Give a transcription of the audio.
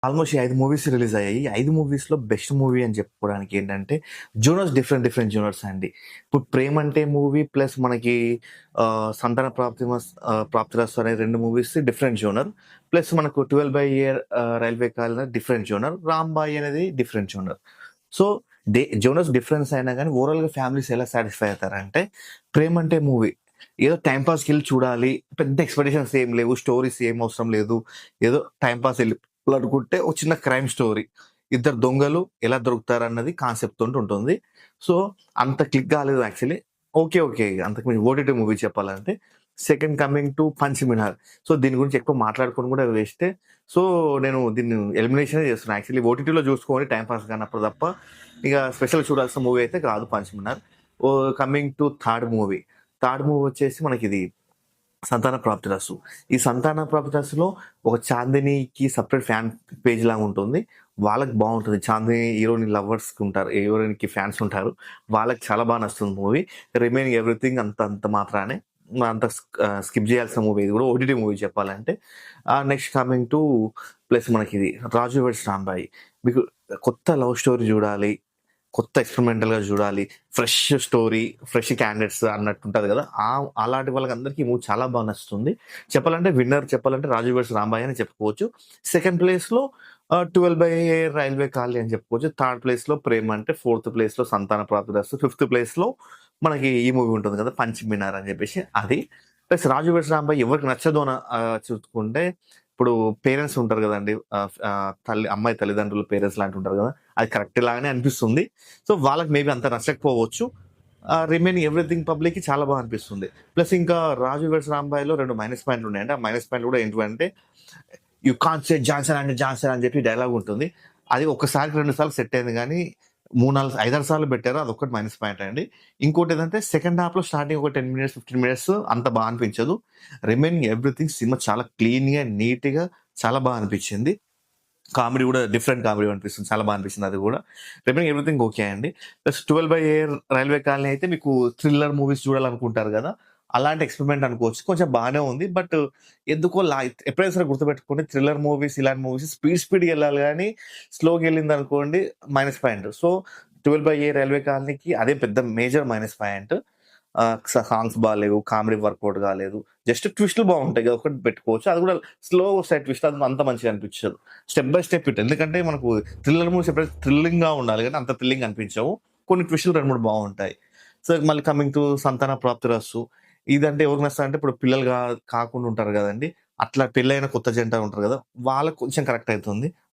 Almost ఈ 5 movies release అయ్యాయి. ఈ 5 మూవీస్‌లో బెస్ట్ మూవీ అని చెప్పుకోవడానికి ఏంటంటే, జోనర్స్ డిఫరెంట్ జోనర్స్ అండి. ఇప్పుడు 'ప్రేమ్ అంటే' మూవీ ప్లస్ మనకి 'సంతాన ప్రాప్తిరస్తు' అనే 2 మూవీస్ డిఫరెంట్ జోనర్. ప్లస్ మనకు 12 by year railway colony different genre. 'Rambai' అనేది different genre. So, genres difference అయినా గానీ ఓవరాల్‌గా ఫ్యామిలీస్ ఎలా సాటిస్ఫై అవుతారంటే, 'ప్రేమ్ అంటే' మూవీ ఏదో టైమ్ పాస్‌కెళ్ళి చూడాలి. పెద్ద ఎక్స్‌పెక్టేషన్స్ ఏం లేవు. స్టోరీస్ ఏం అవసరం లేదు. ఏదో టైమ్ పాస్ అనుకుంటే ఒక చిన్న క్రైమ్ స్టోరీ. ఇద్దరు దొంగలు ఎలా దొరుకుతారన్నది కాన్సెప్ట్ తోటి ఉంటుంది. సో, అంత క్లిక్ కాలేదు యాక్చువల్లీ. ఓకే. అంతకు మించి ఓటీటీ మూవీ చెప్పాలంటే. Second coming to 'punch Minar.' So, దీని గురించి ఎక్కువ మాట్లాడుకోవడం కూడా వేస్టే. సో, నేను దీన్ని ఎలిమినేషనే చేస్తున్నా. యాక్చువల్లీ ఓటీటీలో చూసుకొని టైమ్ పాస్ కానప్పుడు తప్ప, ఇక స్పెషల్‌గా చూడాల్సిన మూవీ అయితే కాదు 'punch Minar.' Coming to third movie. Third movie వచ్చేసి మనకిది 'సంతాన ప్రాప్తిరస్తు.' ఈ 'సంతాన ప్రాప్తిరస్తు'లో ఒక 'చాందినికి' సెపరేట్ ఫ్యాన్ పేజ్ లాగా ఉంటుంది. వాళ్ళకి బావుంటది. 'చాందిని' హీరోయిన్ లవర్స్‌కి ఉంటారు. హీరోయిన్‌కి ఫ్యాన్స్ ఉంటారు. వాళ్ళకి చాలా బాగా నచ్చుతుంది మూవీ. రిమైనింగ్ ఎవ్రీథింగ్ అంత మాత్రానే. స్కిప్ చేయాల్సిన మూవీ ఇది కూడా ఓటీటీ మూవీ చెప్పాలంటే. నెక్స్ట్ కమింగ్ టు ప్లస్ మనకిది 'రాజు వెడ్స్ రాంబాయి.' మీకు కొత్త లవ్ స్టోరీ చూడాలి. కొత్త ఎక్స్‌పెరిమెంటల్‌గా జూడాలి. ఫ్రెష్ స్టోరీ, ఫ్రెష్ క్యాండిడేట్స్ అన్నట్టుంటది గదా! అలాంటి వాళ్ళకందరికీ ఈ మూవీ చాలా బాగా నచ్చుతుంది. చెప్పాలంటే విన్నర్ చెప్పాలంటే 'రాజు వెడ్స్ రాంబాయి' అని చెప్పుకోవచ్చు. సెకండ్ ప్లేస్‌లో 12 బై రైల్వే కాలనీ అని చెప్పుకోవచ్చు. థర్డ్ ప్లేస్‌లో 'ప్రేమ అంటే', ఫోర్త్ ప్లేస్‌లో 'సంతాన ప్రాప్తిరస్తు', ఫిఫ్త్ ప్లేస్‌లో మనకి ఈ మూవీ ఉంటుంది గదా! 'పంచ్ మినార్' అని జెప్పేసి అది. ప్లస్ 'రాజు వెడ్స్ రాంబాయి' ఎవరికి నచ్చదు అని చూసుకుంటే ఇప్పుడు పేరెంట్స్ ఉంటారు గదండీ! అమ్మాయి తల్లిదండ్రులు పేరెంట్స్ లాంటి ఉంటారు గదా! అది కరెక్ట్ లాగానే అనిపిస్తుంది. సో, వాళ్ళకి మేబీ అంత నచ్చకపోవచ్చు. రిమైనింగ్ ఎవ్రీథింగ్ పబ్లిక్‌కి చాలా బాగా అనిపిస్తుంది. ప్లస్ ఇంకా 'రాజు వెడ్స్ రాంబాయిలో' 2 మైనస్ పాయింట్లు ఉన్నాయండి. ఆ మైనస్ పాయింట్లు కూడా ఏంటివంటే, you can't say Johnson and Johnson అని చెప్పి డైలాగ్ ఉంటుంది. అది ఒక్కసారికి 2 సార్లు సెట్ అయింది గానీ, 3, 4, 5, 6 సార్లు పెట్టారు. అదొక్కటి మైనస్ పాయింట్ అండి. ఇంకోటేంటంటే సెకండ్ హాఫ్‌లో స్టార్టింగ్ ఒక 10 మినిట్స్, 15 మినిట్స్ అంత బాగా అనిపించదు. రిమైనింగ్ ఎవ్రీథింగ్ సినిమా చాలా క్లీన్‌గా, నీట్‌గా చాలా బాగా అనిపించింది. కామెడీ గూడా డిఫరెంట్ కామెడీ అనిపిస్తుంది. చాలా బా అనిపించింది అది గూడా. రిమైనింగ్ ఎవ్రీథింగ్ ఓకే అండి. Plus 12 by air railway colony అయితే మీకు థ్రిల్లర్ మూవీస్ చూడాలనుకుంటారు గదా! అలాంటి ఎక్స్‌పెరిమెంట్ అనుకోవచ్చు. కొంచెం బానే ఉంది. బట్ ఎందుకో ఎప్పుడైనా సరే గుర్తుపెట్టుకోండి థ్రిల్లర్ మూవీస్, ఇలాంటి మూవీస్ స్పీడ్‌గెళ్ళాలి గానీ స్లోగెళ్ళిందనుకోండి minus point. So, 12 by air railway కాలనీకి అదే పెద్ద మేజర్ మైనస్ పాయింట్. సాంగ్స్ బాలేవు. కామెడీ వర్కౌట్ కాలేదు. జస్ట్ ట్విస్ట్‌లు బావుంటాయి. అదొక్కటి పెట్టుకోవచ్చు. అది కూడా స్లో సైడ్ ట్విస్ట్ అది అంత మంచిగా అనిపించదు. స్టెప్ బై స్టెప్ ఎందుకంటే మనకు థ్రిల్లర్ మూవీస్ ఎప్పుడైతే థ్రిల్లింగ్‌గా ఉండాలి గానీ అంత థ్రిల్లింగ్ అనిపించవు. కొన్ని ట్విస్టులు 2, 3 బావుంటాయి. సో, మళ్ళీ కమింగ్ టు 'సంతాన ప్రాప్తిరస్తు.' ఇదంటే ఎవరికి నచ్చుతదంటే ఇప్పుడు పిల్లలు కాకుండా ఉంటారు గదండీ! అట్లా పెళ్లైన కొత్త జంట ఉంటారు గదా! వాళ్ళకి కొంచెం కనెక్ట్ అయితుంది.